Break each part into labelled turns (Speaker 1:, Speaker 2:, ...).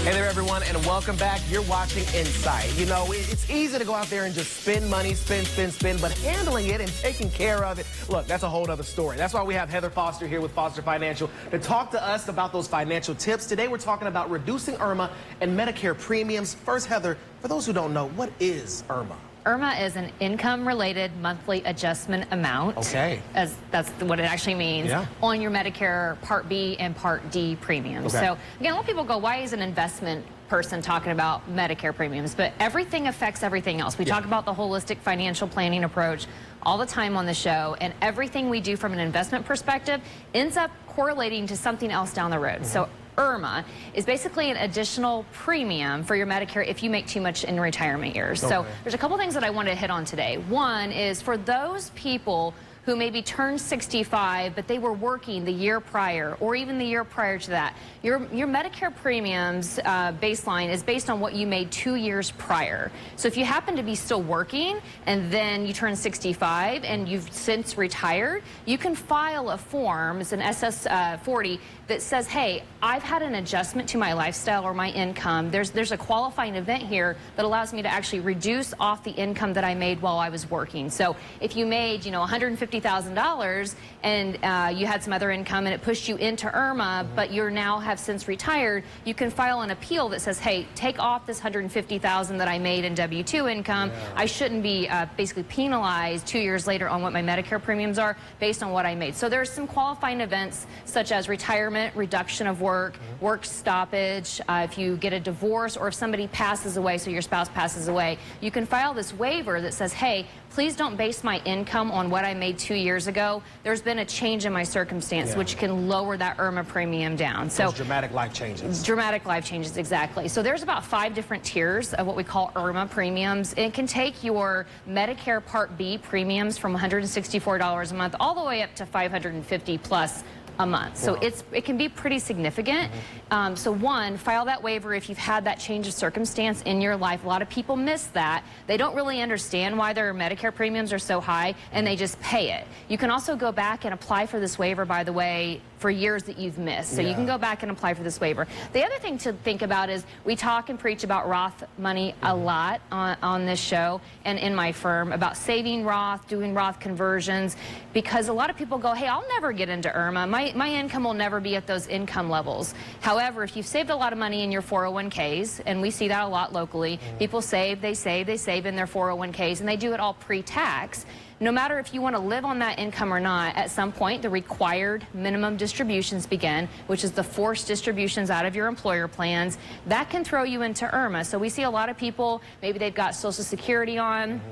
Speaker 1: Hey there, everyone, and welcome back. You're watching Insight. You know, it's easy to go out there and just spend money, spend, but handling it and taking care of it, look, that's a whole other story. That's why we have Heather Foster here with Foster Financial to talk to us about those financial tips. Today, we're talking about reducing IRMAA and Medicare premiums. First, Heather, for those who don't know, what is IRMAA?
Speaker 2: IRMAA is an income-related monthly adjustment amount.
Speaker 1: Okay.
Speaker 2: That's what it actually means,
Speaker 1: yeah,
Speaker 2: on your Medicare Part B and Part D premiums.
Speaker 1: Okay.
Speaker 2: So, again, a lot of people go, why is an investment person talking about Medicare premiums? But everything affects everything else. We talk about the holistic financial planning approach all the time on the show, and everything we do from an investment perspective ends up correlating to something else down the road. So IRMAA is basically an additional premium for your Medicare if you make too much in retirement years. So there's a couple things that I want to hit on today. One is for those people who maybe turned 65, but they were working the year prior or even the year prior to that. Your Medicare premiums baseline is based on what you made 2 years prior. So if you happen to be still working and then you turn 65 and you've since retired, you can file a form, it's an SS-40, that says, hey, I've had an adjustment to my lifestyle or my income. There's a qualifying event here that allows me to actually reduce off the income that I made while I was working. So if you made, you know, $150,000 and you had some other income and it pushed you into IRMAA, but you now have since retired, you can file an appeal that says, hey, take off this $150,000 that I made in W-2 income. I shouldn't be basically penalized 2 years later on what my Medicare premiums are based on what I made. So there's some qualifying events such as retirement, reduction of work, work stoppage, if you get a divorce, or if somebody passes away, so your spouse passes away, you can file this waiver that says, hey, please don't base my income on what I made 2 years ago. There's been a change in my circumstance, which can lower that IRMAA premium down. So
Speaker 1: those dramatic life changes. Dramatic
Speaker 2: life changes, exactly. So there's about 5 different tiers of what we call IRMAA premiums. It can take your Medicare Part B premiums from $164 a month all the way up to $550 plus a month. So it can be pretty significant. So one, file that waiver if you've had that change of circumstance in your life. A lot of people miss that. They don't really understand why their Medicare premiums are so high, and they just pay it. You can also go back and apply for this waiver, by the way, for years that you've missed. So you can go back and apply for this waiver. The other thing to think about is we talk and preach about Roth money a lot on this show and in my firm about saving Roth, doing Roth conversions, because a lot of people go, hey, I'll never get into IRMAA. My income will never be at those income levels. However, if you've saved a lot of money in your 401ks, and we see that a lot locally, people save, they save in their 401ks, and they do it all pre-tax. No matter if you want to live on that income or not, at some point the required minimum distributions begin, which is the forced distributions out of your employer plans. That can throw you into IRMAA. So we see a lot of people, maybe they've got Social Security on,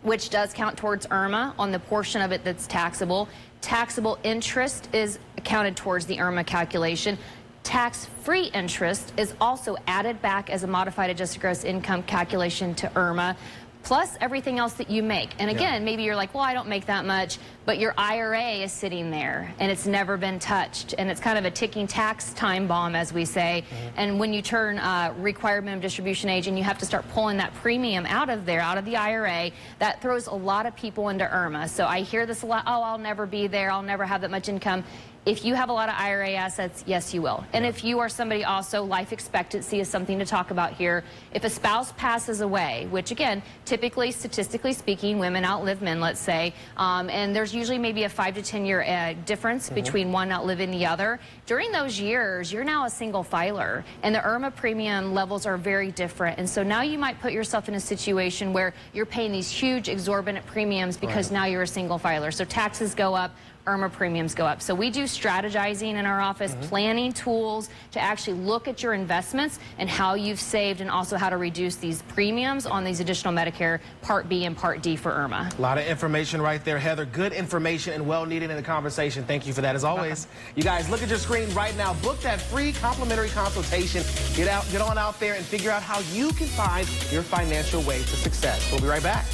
Speaker 2: which does count towards IRMAA on the portion of it that's taxable. Taxable interest is counted towards the IRMAA calculation. Tax-free interest is also added back as a modified adjusted gross income calculation to IRMAA, plus everything else that you make. And again, maybe you're like, well, I don't make that much, but your IRA is sitting there and it's never been touched, and it's kind of a ticking tax time bomb, as we say. And when you turn required minimum distribution age and you have to start pulling that premium out of there, out of the IRA, that throws a lot of people into IRMAA. So I hear this a lot, oh, I'll never be there, I'll never have that much income. If you have a lot of IRA assets, yes, you will. And if you are somebody also, life expectancy is something to talk about here. If a spouse passes away, which again, typically, statistically speaking, women outlive men, let's say, and there's usually maybe a 5 to 10 year difference between one outliving the other. During those years, you're now a single filer, and the IRMAA premium levels are very different. And so now you might put yourself in a situation where you're paying these huge exorbitant premiums because now you're a single filer. So taxes go up, IRMAA premiums go up. So we do strategizing in our office, planning tools to actually look at your investments and how you've saved, and also how to reduce these premiums on these additional Medicare Part B and Part D for IRMAA.
Speaker 1: A lot of information right there, Heather. Good information and well needed in the conversation. Thank you for that, as always. You guys, look at your screen right now. Book that free complimentary consultation. Get on out there and figure out how you can find your financial way to success. We'll be right back.